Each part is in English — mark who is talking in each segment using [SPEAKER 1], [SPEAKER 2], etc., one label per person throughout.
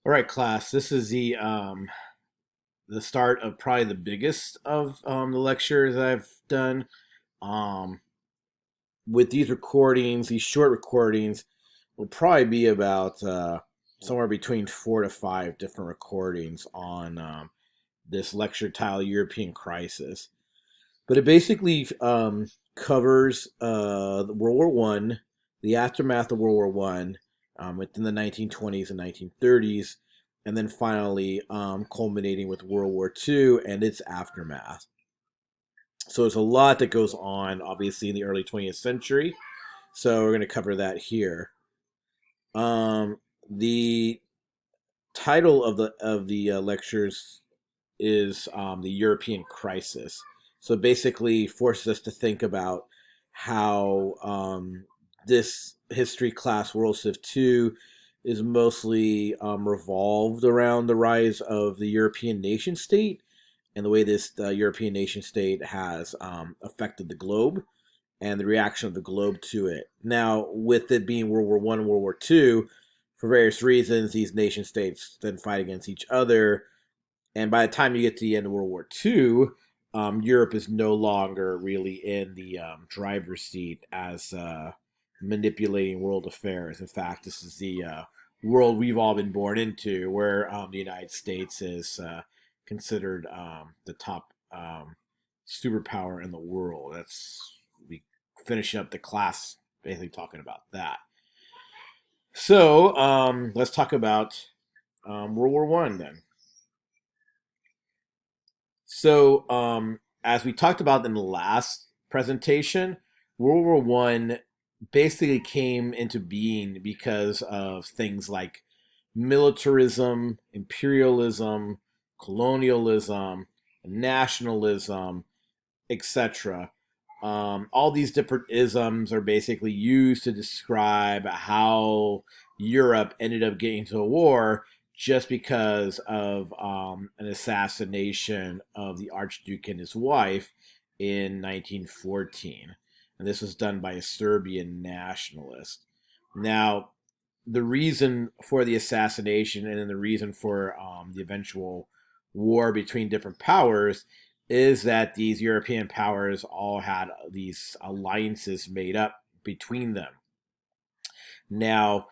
[SPEAKER 1] All right, class. This is the start of probably the biggest of the lectures I've done. Um, with these recordings, these short recordings, will probably be about somewhere between 4 to 5 different recordings on this lecture titled "European Crisis." But it basically covers World War One, the aftermath of World War One, within the 1920s and 1930s, and then finally culminating with World War Two and its aftermath. So there's a lot that goes on, obviously, in the early 20th century. So we're going to cover that here. The title of the lectures is the European crisis. So it basically forces us to think about how this history class World Civ 2 is mostly revolved around the rise of the European nation state and the way this European nation state has affected the globe and the reaction of the globe to it. Now, with it being World War One and World War Two, for various reasons, these nation states then fight against each other, and by the time you get to the end of World War Two, Europe is no longer really in the driver's seat as manipulating world affairs. In fact, this is the world we've all been born into, where the United States is considered the top superpower in the world. That's we finishing up the class, basically talking about that. So let's talk about World War One then. So, as we talked about in the last presentation, World War One basically came into being because of things like militarism, imperialism, colonialism, nationalism, etc. All these different isms are basically used to describe how Europe ended up getting into a war just because of an assassination of the Archduke and his wife in 1914. And this was done by a Serbian nationalist. Now, the reason for the assassination and then the reason for the eventual war between different powers is that these European powers all had these alliances made up between them. Now,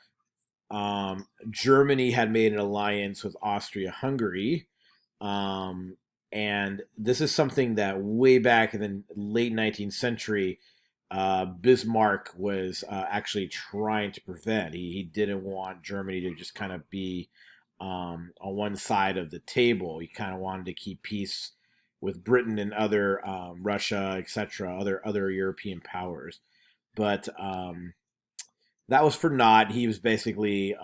[SPEAKER 1] Germany had made an alliance with Austria-Hungary, and this is something that way back in the late 19th century, Bismarck was actually trying to prevent. He didn't want Germany to just kind of be on one side of the table. He kind of wanted to keep peace with Britain and other Russia, etc., other European powers. But that was for naught. He was basically,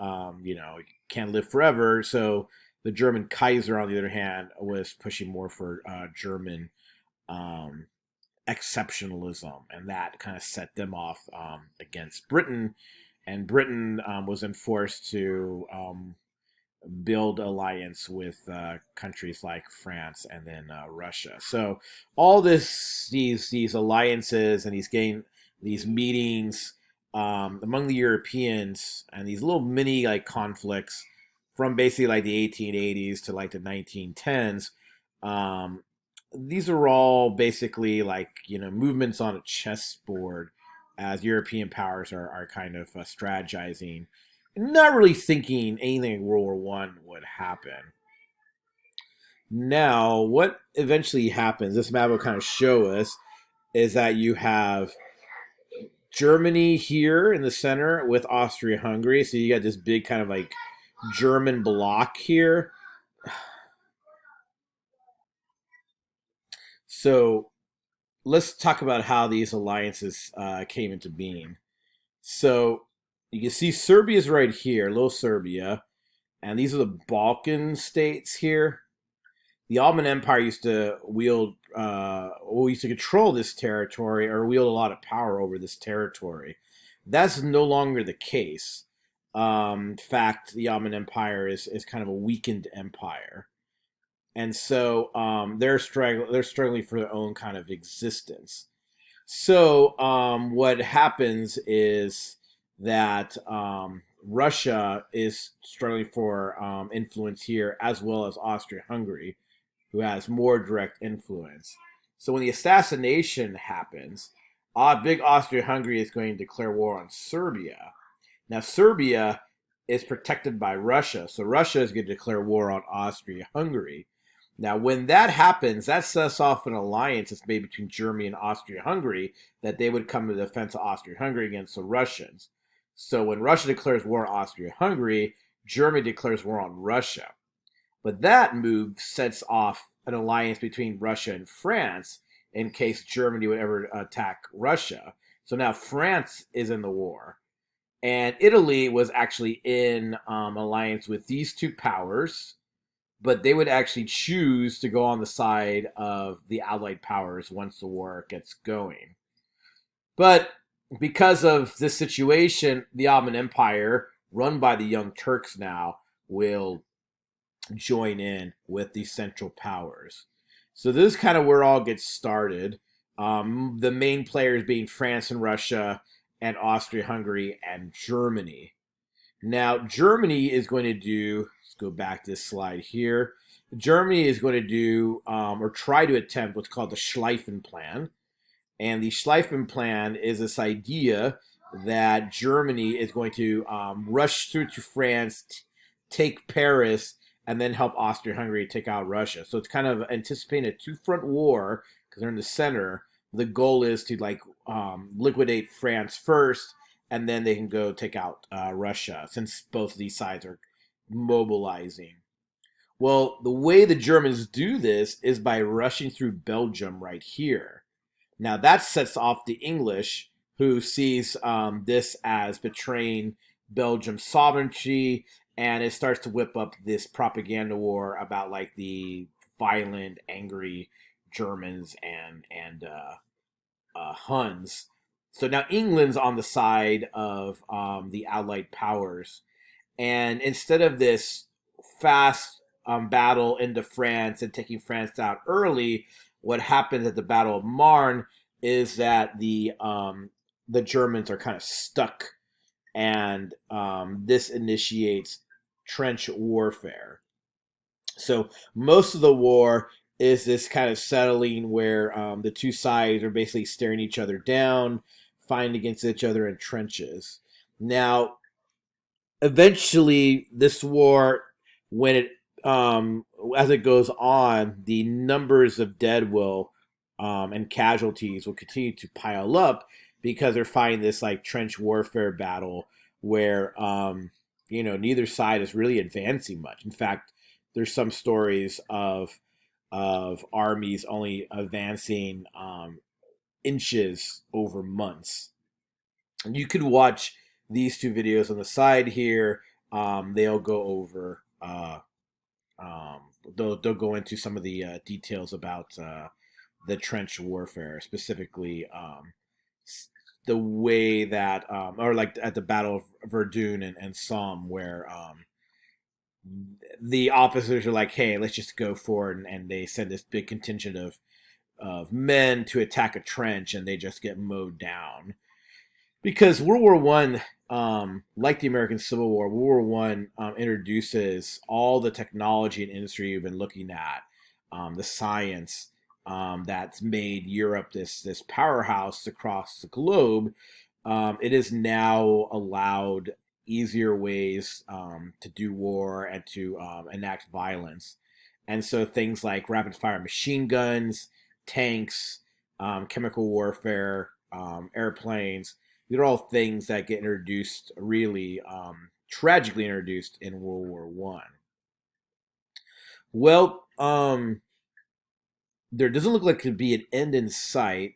[SPEAKER 1] can't live forever. So the German Kaiser, on the other hand, was pushing more for German um, exceptionalism, and that kind of set them off against Britain. And Britain was enforced to build alliance with countries like France and then Russia. So all these alliances and these meetings among the Europeans and these little mini like conflicts from basically like the 1880s to like the 1910s. Um, these are all basically like movements on a chessboard as European powers are kind of strategizing, not really thinking anything in World War One would happen. Now, what eventually happens, this map will kind of show us, is that you have Germany here in the center with Austria-Hungary. So you got this big kind of like German bloc here. So let's talk about how these alliances came into being. So you can see Serbia's right here, little Serbia, and these are the Balkan states here. The Ottoman Empire used to used to control this territory or wield a lot of power over this territory. That's no longer the case. In fact, the Ottoman Empire is kind of a weakened empire, and so they're struggling for their own kind of existence. So what happens is that Russia is struggling for influence here, as well as Austria-Hungary, who has more direct influence. So when the assassination happens, big Austria-Hungary is going to declare war on Serbia. Now, Serbia is protected by Russia, so Russia is going to declare war on Austria-Hungary. Now, when that happens, that sets off an alliance that's made between Germany and Austria-Hungary that they would come to the defense of Austria-Hungary against the Russians. So when Russia declares war on Austria-Hungary, Germany declares war on Russia. But that move sets off an alliance between Russia and France in case Germany would ever attack Russia. So now France is in the war. And Italy was actually in alliance with these two powers, but they would actually choose to go on the side of the Allied powers once the war gets going. But because of this situation, the Ottoman Empire, run by the Young Turks now, will join in with these Central Powers. So this is kind of where all gets started. The main players being France and Russia and Austria-Hungary and Germany. Now, Germany is going to do, let's go back to this slide here. Germany is going to do, or try to attempt what's called the Schlieffen Plan. And the Schlieffen Plan is this idea that Germany is going to rush through to France, take Paris, and then help Austria-Hungary take out Russia. So it's kind of anticipating a two-front war because they're in the center. The goal is to liquidate France first, and then they can go take out Russia, since both of these sides are mobilizing. Well, the way the Germans do this is by rushing through Belgium right here. Now that sets off the English, who sees this as betraying Belgium's sovereignty, and it starts to whip up this propaganda war about like the violent, angry Germans and Huns. So now England's on the side of the Allied powers, and instead of this fast battle into France and taking France out early, what happens at the Battle of Marne is that the Germans are kind of stuck, and this initiates trench warfare. So most of the war is this kind of settling where the two sides are basically staring each other down, fighting against each other in trenches. Now, eventually, this war, when it as it goes on, the numbers of dead will and casualties will continue to pile up because they're fighting this like trench warfare battle where neither side is really advancing much. In fact, there's some stories of armies only advancing inches over months. And you could watch these two videos on the side here. They'll go over. They'll go into some of the details about the trench warfare, specifically the way that, or like at the Battle of Verdun and Somme, where the officers are like, "Hey, let's just go for it," and they send this big contingent of men to attack a trench, and they just get mowed down. Because World War One, like the American Civil War, World War One introduces all the technology and industry you've been looking at, the science that's made Europe this powerhouse across the globe. It is now allowed easier ways to do war and to enact violence, and so things like rapid fire machine guns, tanks, chemical warfare, airplanes. These are all things that get introduced, really tragically introduced in World War One. Well, there doesn't look like it could be an end in sight,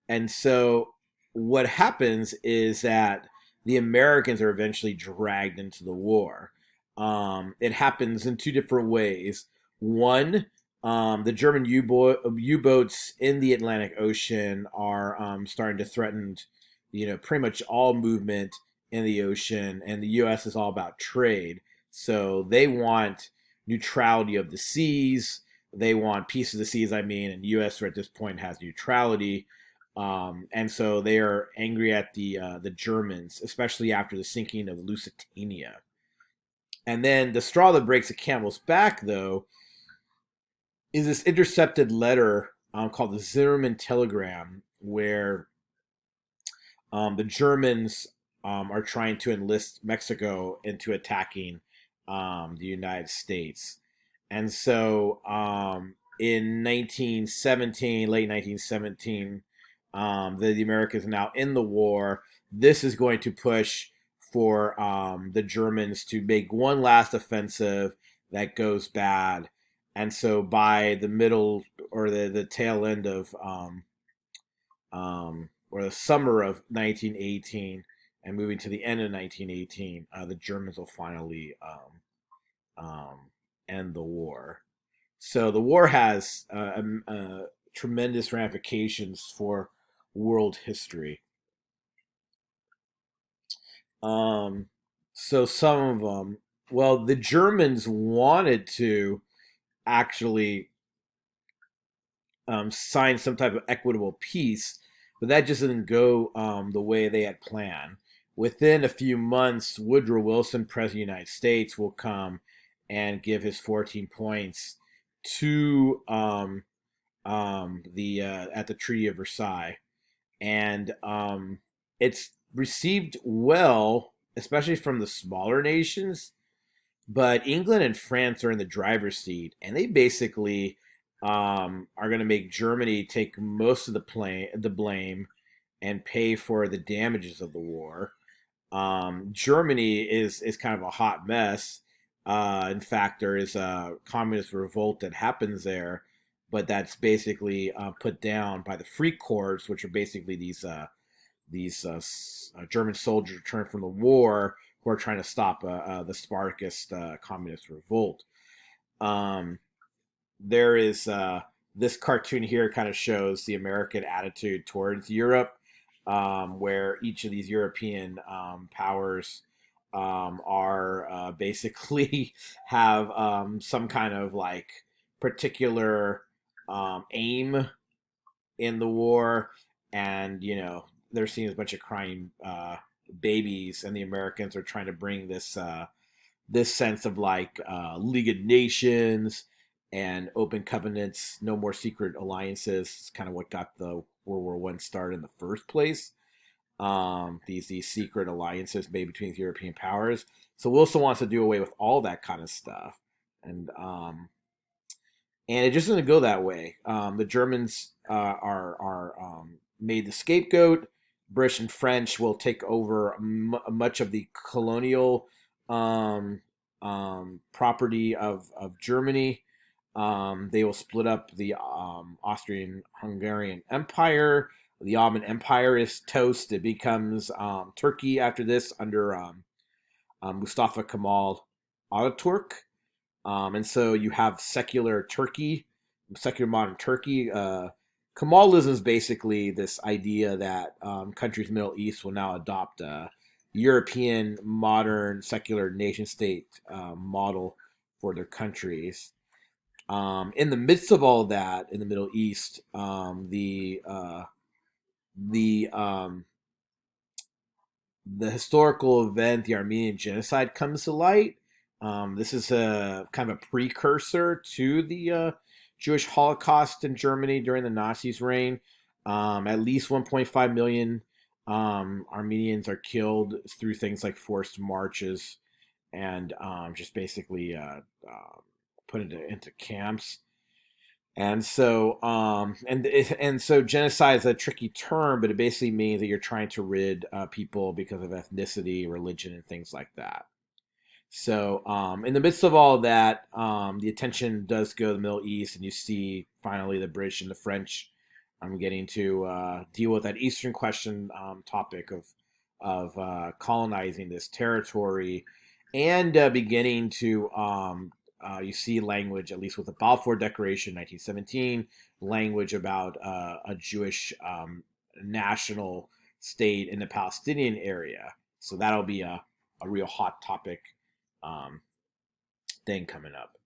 [SPEAKER 1] and so what happens is that the Americans are eventually dragged into the war. It happens in two different ways. One, the German U-boats in the Atlantic Ocean are starting to threaten, pretty much all movement in the ocean, and the U.S. is all about trade. So they want neutrality of the seas. They want peace of the seas, and the U.S. at this point has neutrality. And so they are angry at the Germans, especially after the sinking of Lusitania. And then the straw that breaks the camel's back, though, is this intercepted letter called the Zimmerman Telegram, where the Germans are trying to enlist Mexico into attacking the United States. And so in 1917, late 1917, the Americans are now in the war. This is going to push for the Germans to make one last offensive that goes bad. And so by the middle or the tail end of or the summer of 1918 and moving to the end of 1918, the Germans will finally end the war. So the war has tremendous ramifications for world history. Um, so some of them, well, the Germans wanted to actually sign some type of equitable peace, but that just didn't go the way they had planned. Within a few months, Woodrow Wilson, President of the United States, will come and give his 14 points to the at the Treaty of Versailles, and it's received well, especially from the smaller nations. But England and France are in the driver's seat, and they basically are going to make Germany take most of the blame, and pay for the damages of the war. Germany is kind of a hot mess. In fact, there is a communist revolt that happens there, but that's basically put down by the Free Corps, which are basically these German soldiers returned from the war who are trying to stop the Spartacist communist revolt. Um, there is this cartoon here kind of shows the American attitude towards Europe, where each of these European powers are basically have some kind of like particular aim in the war, and they're seeing a bunch of crying babies, and the Americans are trying to bring this sense of like League of Nations and open covenants, no more secret alliances. It's kind of what got the World War I started in the first place. These secret alliances made between the European powers. So Wilson wants to do away with all that kind of stuff, and it just doesn't go that way. The Germans are made the scapegoat. British and French will take over much of the colonial um, property of Germany. They will split up the Austrian-Hungarian Empire. The Ottoman Empire is toast. It becomes Turkey after this under Mustafa Kemal Ataturk. And so you have secular Turkey, secular modern Turkey. Kemalism is basically this idea that countries in the Middle East will now adopt a European modern secular nation state model for their countries. In the midst of all that, in the Middle East, the the historical event, the Armenian genocide, comes to light. This is a kind of a precursor to the Jewish Holocaust in Germany during the Nazis' reign. At least 1.5 million Armenians are killed through things like forced marches and just basically put into camps. And so genocide is a tricky term, but it basically means that you're trying to rid people because of ethnicity, religion, and things like that. So, in the midst of all of that, the attention does go to the Middle East, and you see finally the British and the French getting to deal with that Eastern question topic of colonizing this territory, and beginning to you see language, at least with the Balfour Declaration, 1917, language about a Jewish national state in the Palestinian area. So that'll be a real hot topic um, thing coming up.